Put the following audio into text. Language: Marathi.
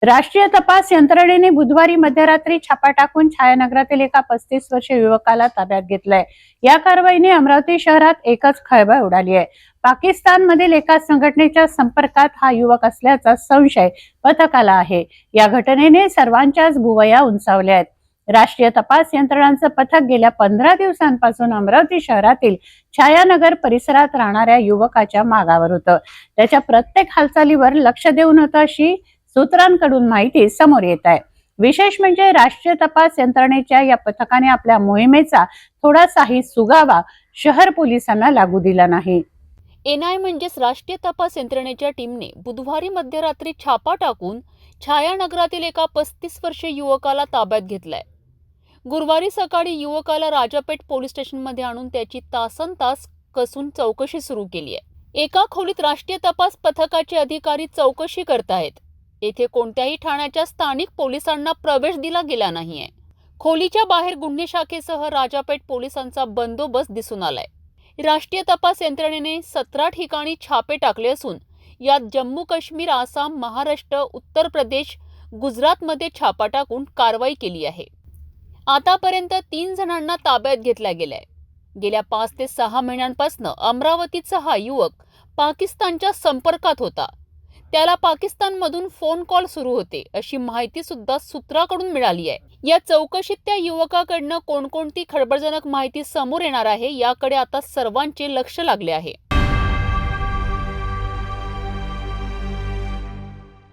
राष्ट्रीय तपास यंत्रणेने बुधवारी मध्यरात्री छापा टाकून छायानगरातील एका 35 वर्षीय युवकाला ताब्यात घेतलंय। या कारवाईने अमरावती शहरात एकच खळबळ उडाली आहे। पाकिस्तानमधील एका संघटनेच्या संपर्कात हा युवक असल्याचा संशय पथकाला आहे। या घटनेने सर्वांच्याच भुवया उंचावल्या आहेत। राष्ट्रीय तपास यंत्रणांचं पथक गेल्या 15 दिवसांपासून अमरावती शहरातील छायानगर परिसरात राहणाऱ्या युवकाच्या मागावर होतं। त्याच्या प्रत्येक हालचालीवर लक्ष देऊन होतं अशी सूत्रांकडून माहिती समोर येत आहे। विशेष म्हणजे राष्ट्रीय तपास यंत्रणेच्या या पथकाने आपल्या मोहिमेचा थोडासाही सुगावा शहर पोलिसांना लागू दिला नाही। एनआय म्हणजेच राष्ट्रीय तपास यंत्रणेच्या टीमने बुधवारी मध्यरात्री छापा टाकून छायानगरातील एका 35 वर्षीय युवकाला ताब्यात घेतलाय। गुरुवारी सकाळी युवकाला राजापेठ पोलीस स्टेशनमध्ये आणून त्याची तासनतास कसून चौकशी सुरू केली आहे। एका खोलीत राष्ट्रीय तपास पथकाचे अधिकारी चौकशी करतायत। येथे कोणत्याही ठाण्याच्या स्थानिक पोलिसांना प्रवेश दिला गेला नाहीये। खोलीच्या बाहेर गुन्हे शाखेसह राजापेठ पोलिसांचा बंदोबस्त दिसून आलाय। राष्ट्रीय तपास यंत्रणेने 17 ठिकाणी छापे टाकले असून यात जम्मू काश्मीर, आसाम, महाराष्ट्र, उत्तर प्रदेश, गुजरातमध्ये छापा टाकून कारवाई केली आहे। आतापर्यंत 3 जणांना ताब्यात घेतला गेलाय। गेल्या 5 ते 6 महिन्यांपासून अमरावतीचा हा युवक पाकिस्तानच्या संपर्कात होता। त्याला पाकिस्तानमधून फोन कॉल सुरू होते अशी माहिती सुद्धा सूत्राकडून मिळाली आहे। या चौकशीत त्या युवकाकडनं कोणकोणती खळबळजनक माहिती समोर येणार आहे याकडे आता सर्वांचे लक्ष लागले आहे।